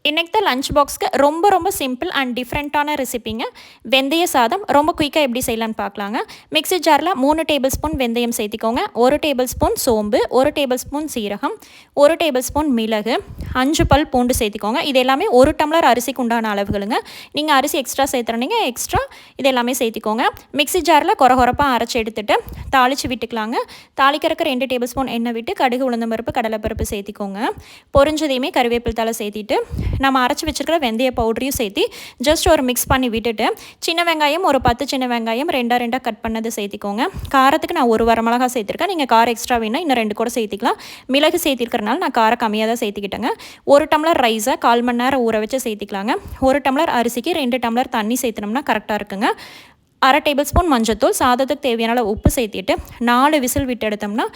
இன்றைக்கி தான் லஞ்ச் பாக்ஸ்க்கு ரொம்ப ரொம்ப சிம்பிள் அண்ட் டிஃப்ரெண்ட்டான ரெசிபிங்க. வெந்தய சாதம் ரொம்ப குயிக்காக எப்படி செய்யலான்னு பார்க்கலாங்க. மிக்ஸி ஜாரில் 3 டேபிள் ஸ்பூன் வெந்தயம் சேர்த்திக்கோங்க. 1 டேபிள் ஸ்பூன் சோம்பு, 1 டேபிள் ஸ்பூன் சீரகம், 1 டேபிள் ஸ்பூன் மிளகு, 5 பல் பூண்டு சேர்த்திக்கோங்க. இது எல்லாமே 1 டம்ளர் அரிசிக்கு உண்டான அளவுகளுங்க. நீங்கள் அரிசி எக்ஸ்ட்ரா சேர்த்துறீங்க, எக்ஸ்ட்ரா இது எல்லாமே சேர்த்திக்கோங்க. மிக்ஸி ஜாரில் கொரகொரப்பாக அரைச்சி எடுத்துகிட்டு தாளித்து விட்டுக்கலாங்க. தாளிக்கிறதுக்கு 2 டேபிள் ஸ்பூன் எண்ணெய் விட்டு கடுகு, உளுந்தம்பருப்பு, கடலைப்பருப்பு சேர்த்திக்கோங்க. பொரிஞ்சதையுமே கருவேப்பிலை தலை சேர்த்திட்டு நம்ம அரைச்சி வச்சுருக்கிற வெந்தய பவுடரையும் சேர்த்து ஜஸ்ட் ஒரு மிக்ஸ் பண்ணி விட்டுட்டு சின்ன வெங்காயம் ஒரு 10 சின்ன வெங்காயம் ரெண்டாக கட் பண்ணது சேர்த்திக்கோங்க. காரத்துக்கு நான் 1 வரமிளகா சேர்த்துருக்கேன். நீங்கள் காரம் எக்ஸ்ட்ரா வேணால் இன்னும் 2 கூட சேர்த்திக்கலாம். மிளகு சேர்த்திருக்கிறனால நான் காரம் கம்மியாக தான் சேர்த்திக்கிட்டேங்க. 1 டம்ளர் ரைஸை 1/4 மணி நேரம் ஊற வச்சு சேர்த்திக்கலாங்க. 1 டம்ளர் அரிசிக்கு 2 டம்ளர் தண்ணி சேர்த்துனோம்னா கரெக்டாக இருக்குங்க. 1/2 டேபிள் ஸ்பூன் மஞ்சத்தூள், சாதத்துக்கு தேவையான உப்பு சேர்த்திட்டு 4 விசில் விட்டு எடுத்தோம்னா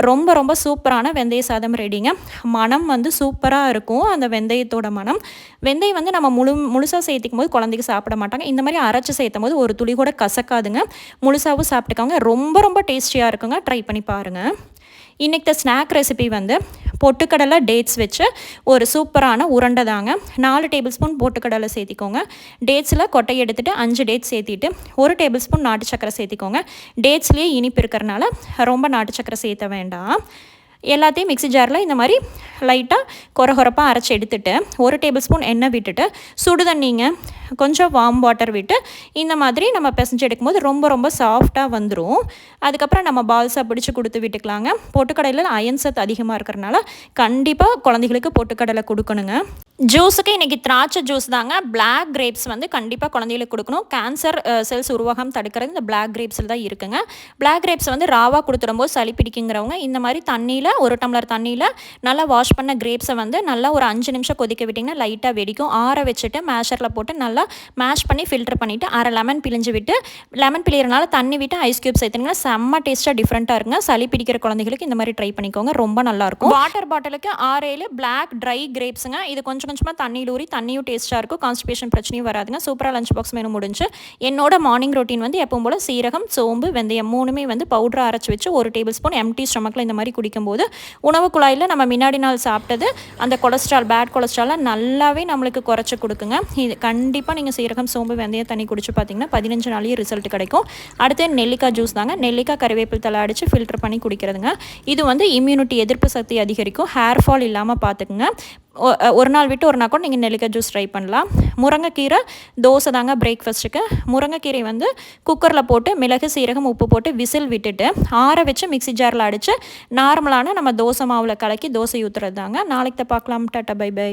ரொம்ப ரொம்ப சூப்பரான வெந்தய சாதம் ரெடிங்க. மனம் சூப்பராக இருக்கும். அந்த வெந்தயத்தோட மனம். வெந்தயம் நம்ம முழுசாக சேர்த்திக்கும் போது குழந்தைக்கு சாப்பிட மாட்டாங்க. இந்த மாதிரி அரைச்சி சேர்த்தும் போது ஒரு துளி கூட கசக்காதுங்க. முழுசாகவும் சாப்பிட்டுக்கோங்க. ரொம்ப ரொம்ப டேஸ்டியாக இருக்குங்க. ட்ரை பண்ணி பாருங்கள். இன்றைக்கி ஸ்நாக் ரெசிபி பொட்டுக்கடலை டேட்ஸ் வச்சு ஒரு சூப்பரான உருண்டை தாங்க. 4 டேபிள் ஸ்பூன் பொட்டுக்கடலை சேர்த்திக்கோங்க. டேட்ஸில் கொட்டையை எடுத்துகிட்டு 5 டேட்ஸ் சேர்த்திட்டு 1 டேபிள் ஸ்பூன் நாட்டு சக்கரை சேர்த்திக்கோங்க. டேட்ஸ்லேயே இனிப்பு இருக்கிறனால ரொம்ப நாட்டு சக்கரை சேர்த்த வேண்டாம். எல்லாத்தையும் மிக்ஸி ஜாரில் இந்த மாதிரி லைட்டாக கொரகொரப்பாக அரைச்சி எடுத்துகிட்டு 1 டேபிள் ஸ்பூன் எண்ணெய் விட்டுட்டு சுடு தண்ணிங்க கொஞ்சம் வார்ம் வாட்டர் விட்டு இந்த மாதிரி நம்ம பிசைஞ்சு எடுக்கும்போது ரொம்ப ரொம்ப சாஃப்டாக வந்துடும். அதுக்கப்புறம் நம்ம பால்ஸாக பிடிச்சி கொடுத்து விட்டுக்கலாங்க. பொட்டுக்கடலையில் அயன் சத்து அதிகமாக இருக்கிறனால கண்டிப்பாக குழந்தைகளுக்கு பொட்டுக்கடலை கொடுக்கணுங்க. ஜூஸுக்கு இன்றைக்கி திராட்சை ஜூஸ் தாங்க. பிளாக் கிரேப்ஸ் கண்டிப்பாக குழந்தைகளுக்கு கொடுக்கணும். கேன்சர் செல்ஸ் உருவாகம் தடுக்கிறது இந்த பிளாக் கிரேப்ஸில் தான் இருக்குங்க. பிளாக் கிரேப்ஸ் ராவாக கொடுத்துடும்போது சளி பிடிக்குங்கிறவங்க இந்த மாதிரி தண்ணியில் 1 டம்ளர் தண்ணியில் நல்லா வாஷ் பண்ண கிரேப்ஸை நல்லா ஒரு 5 நிமிஷம் கொதிக்க விட்டிங்கன்னா லைட்டாக வெடிக்கும். ஆற வச்சுட்டு மேஷரில் போட்டு நல்லா மேஷ் பண்ணி ஃபில்டர் பண்ணிவிட்டு 1/2 லெமன் பிழிஞ்சு விட்டு லெமன் பிழியறனால தண்ணி விட்டு ஐஸ் க்யூப் சேர்த்துங்கன்னா செம்ம டேஸ்ட்டாக டிஃப்ரெண்ட்டாக இருக்குங்க. சளி பிடிக்கிற குழந்தைகளுக்கு இந்த மாதிரி ட்ரை பண்ணிக்கோங்க. ரொம்ப நல்லாயிருக்கும். வாட்டர் பாட்டிலுக்கு 6-7 பிளாக் ட்ரை கிரேப்ஸுங்க. இது கொஞ்சமாக தண்ணியில் ஊறி தண்ணியும் டேஸ்ட்டாக இருக்கும். கான்ஸ்டிபேஷன் பிரச்சனையும் வராதுங்க. சூப்பராக லஞ்ச் பாக்ஸ் மெனு முடிஞ்சு. என்னோட மார்னிங் ரொட்டீன் எப்பவும் போல் சீரகம், சோம்பு, வெந்தயம் 3மே பவுடராக அரைச்சி வச்சு 1 டேபிள் ஸ்பூன் எம்டி ஸ்டொமக்கில் இந்த மாதிரி குடிக்கும்போது உணவு குழாயில் நம்ம முன்னாடி நாள் சாப்பிட்டது அந்த கொலஸ்ட்ரால் பேட் கொலஸ்ட்ராலை நல்லாவே நம்மளுக்கு குறைச்சி கொடுக்குங்க. இது கண்டிப்பாக நீங்கள் சீரகம், சோம்பு, வெந்தயம் தண்ணி குடிச்சு பார்த்தீங்கன்னா 15 நாளையே ரிசல்ட் கிடைக்கும். அடுத்து நெல்லிக்காய் ஜூஸ் தாங்க. நெல்லிக்காய் கருவேப்பிலை தலை அடித்து ஃபில்டர் பண்ணி குடிக்கிறதுங்க. இது இம்யூனிட்டி எதிர்ப்பு சக்தி அதிகரிக்கும். ஹேர் ஃபால் இல்லாமல் பார்த்துக்குங்க. ஒரு நாள் விட்டு ஒரு நாள் கூட நீங்கள் நெல்லிக்காய் ஜூஸ் ட்ரை பண்ணலாம். முருங்கைக்கீரை தோசை தாங்க பிரேக்ஃபாஸ்ட்டுக்கு. முருங்கைக்கீரை குக்கரில் போட்டு மிளகு, சீரகம், உப்பு போட்டு விசில் விட்டுட்டு ஆற வச்சு மிக்ஸி ஜாரில் அடித்து நார்மலான நம்ம தோசை மாவில் கலக்கி தோசை ஊற்றுறது தாங்க. நாளைக்கு தான் பார்க்கலாம். டாட்டா, பை பை.